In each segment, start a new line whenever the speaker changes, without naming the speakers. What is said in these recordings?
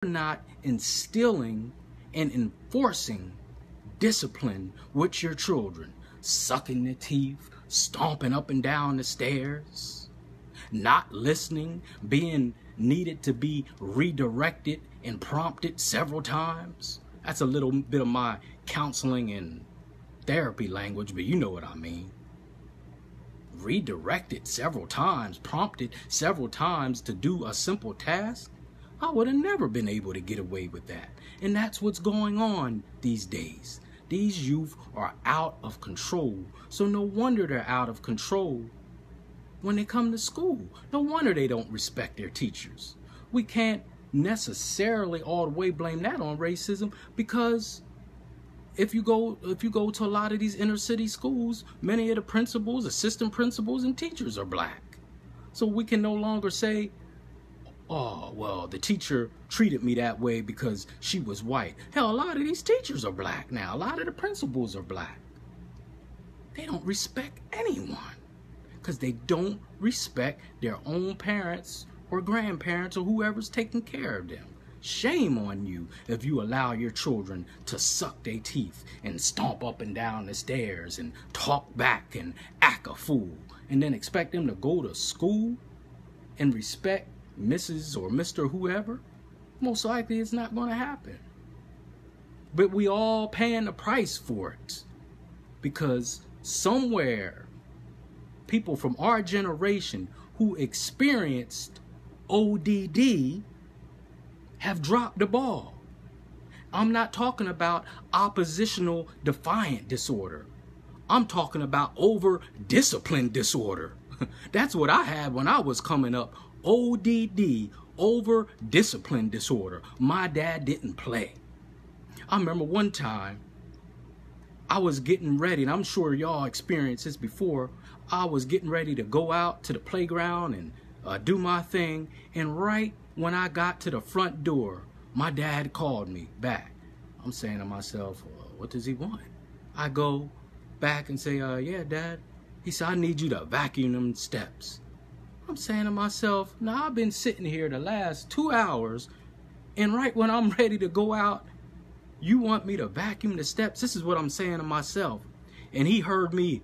not instilling and enforcing discipline with your children, sucking their teeth, stomping up and down the stairs, not listening, being needed to be redirected and prompted several times. That's a little bit of my counseling and therapy language, but you know what I mean. Redirected several times, prompted several times to do a simple task. I would have never been able to get away with that. And that's what's going on these days. These youth are out of control. So no wonder they're out of control when they come to school. No wonder they don't respect their teachers. We can't necessarily all the way blame that on racism, because if you go to a lot of these inner city schools, many of the principals, assistant principals, and teachers are black. So we can no longer say, oh, well, the teacher treated me that way because she was white. Hell, a lot of these teachers are black now. A lot of the principals are black. They don't respect anyone because they don't respect their own parents or grandparents or whoever's taking care of them. Shame on you if you allow your children to suck their teeth and stomp up and down the stairs and talk back and act a fool, and then expect them to go to school and respect Mrs. or Mr. whoever. Most likely it's not going to happen. But we all paying the price for it, because somewhere people from our generation who experienced ODD have dropped the ball. I'm not talking about oppositional defiant disorder. I'm talking about over-disciplined disorder. That's what I had when I was coming up. ODD, over-disciplined disorder. My dad didn't play. I remember one time I was getting ready, and I'm sure y'all experienced this before. I was getting ready to go out to the playground and do my thing, and right when I got to the front door, my dad called me back. I'm saying to myself, what does he want? I go back and say, yeah, Dad. He said, I need you to vacuum them steps. I'm saying to myself, now I've been sitting here the last 2 hours, and right when I'm ready to go out, you want me to vacuum the steps? This is what I'm saying to myself. And he heard me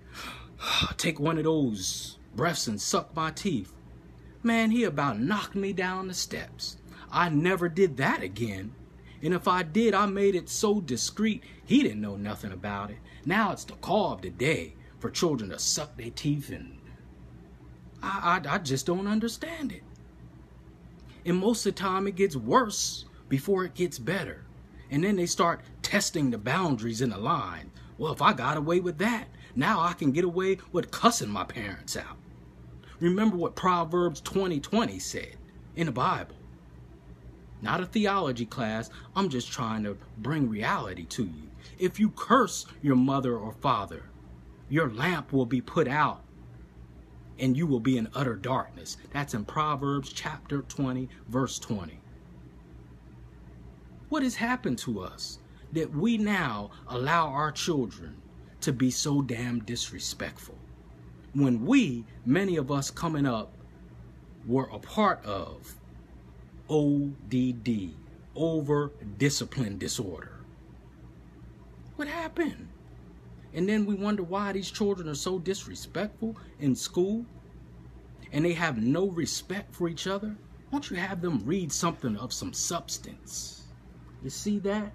take one of those breaths and suck my teeth. Man, he about knocked me down the steps. I never did that again. And if I did, I made it so discreet, he didn't know nothing about it. Now it's the call of the day for children to suck their teeth, and I just don't understand it. And most of the time it gets worse before it gets better. And then they start testing the boundaries in the line. Well, if I got away with that, now I can get away with cussing my parents out. Remember what Proverbs 20:20 said in the Bible. Not a theology class. I'm just trying to bring reality to you. If you curse your mother or father, your lamp will be put out and you will be in utter darkness. That's in Proverbs chapter 20, verse 20. What has happened to us that we now allow our children to be so damn disrespectful? When many of us coming up, were a part of ODD, over-discipline disorder. What happened? And then we wonder why these children are so disrespectful in school, and they have no respect for each other. Why don't you have them read something of some substance? You see that?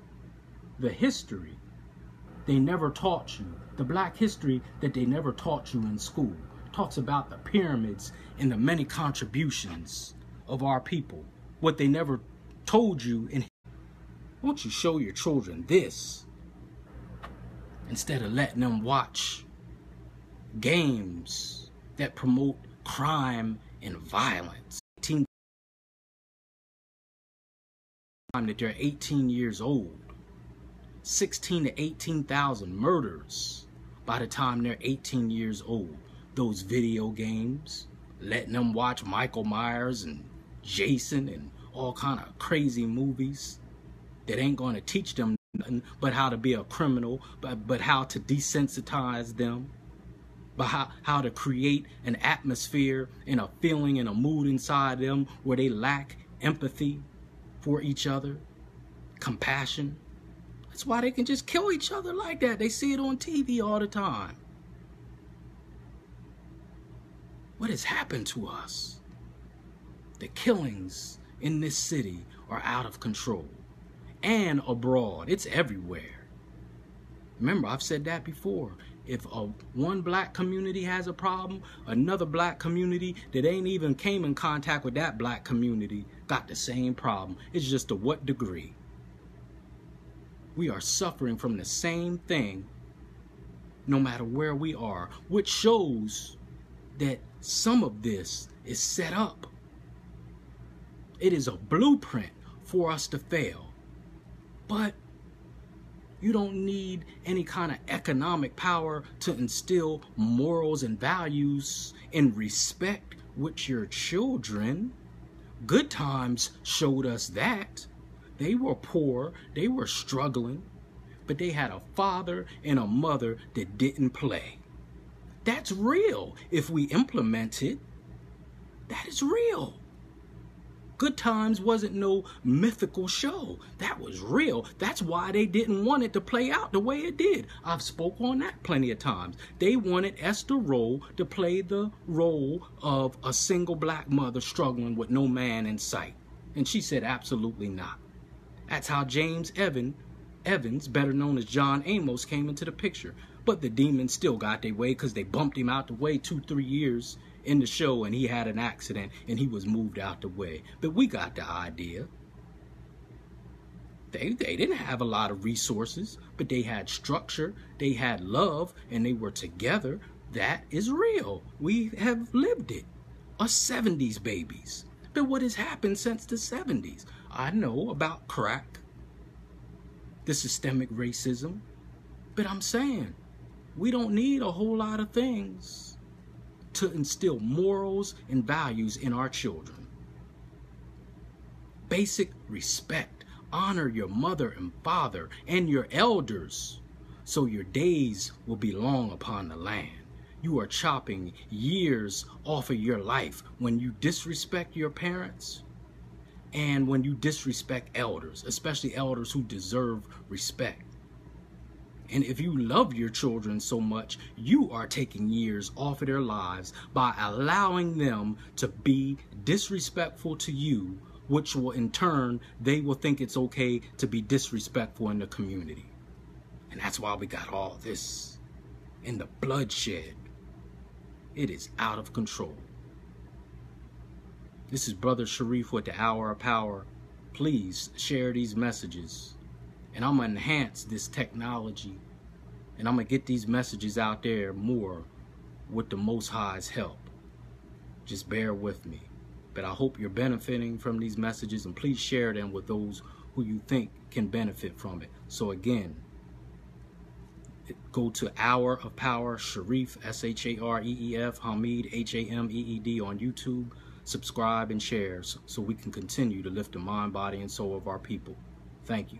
The history they never taught you, the black history that they never taught you in school, talks about the pyramids and the many contributions of our people. What they never told you. And won't you show your children this instead of letting them watch games that promote crime and violence? That they're 18 years old. 16 to 18,000 murders by the time they're 18 years old. Those video games, letting them watch Michael Myers and Jason and all kind of crazy movies that ain't going to teach them nothing but how to be a criminal, but how to desensitize them, but how to create an atmosphere and a feeling and a mood inside them where they lack empathy for each other, compassion. That's why they can just kill each other like that. They see it on TV all the time. What has happened to us? The killings in this city are out of control. And abroad, it's everywhere. Remember, I've said that before. If one black community has a problem, another black community that ain't even came in contact with that black community got the same problem. It's just to what degree. We are suffering from the same thing no matter where we are, which shows that some of this is set up. It is a blueprint for us to fail. But you don't need any kind of economic power to instill morals and values and respect with your children. Good Times showed us that. They were poor, they were struggling, but they had a father and a mother that didn't play. That's real. If we implement it, that is real. Good Times wasn't no mythical show. That was real. That's why they didn't want it to play out the way it did. I've spoke on that plenty of times. They wanted Esther Rolle to play the role of a single black mother struggling with no man in sight. And she said absolutely not. That's how James Evans, better known as John Amos, came into the picture. But the demons still got their way because they bumped him out the way 2-3 years in the show, and he had an accident and he was moved out the way. But we got the idea. They didn't have a lot of resources, but they had structure, they had love, and they were together. That is real. We have lived it. Us 70s babies. But what has happened since the 70s? I know about crack, the systemic racism, but I'm saying we don't need a whole lot of things to instill morals and values in our children. Basic respect. Honor your mother and father and your elders so your days will be long upon the land. You are chopping years off of your life when you disrespect your parents and when you disrespect elders, especially elders who deserve respect. And if you love your children so much, you are taking years off of their lives by allowing them to be disrespectful to you, which will in turn, they will think it's okay to be disrespectful in the community. And that's why we got all this and the bloodshed. It is out of control. This is Brother Sharif with the Hour of Power. Please share these messages. And I'm going to enhance this technology. And I'm going to get these messages out there more with the Most High's help. Just bear with me. But I hope you're benefiting from these messages. And please share them with those who you think can benefit from it. So again, go to Hour of Power, Sharif, S-H-A-R-E-E-F, Hameed, H-A-M-E-E-D on YouTube. Subscribe and share so we can continue to lift the mind, body, and soul of our people. Thank you.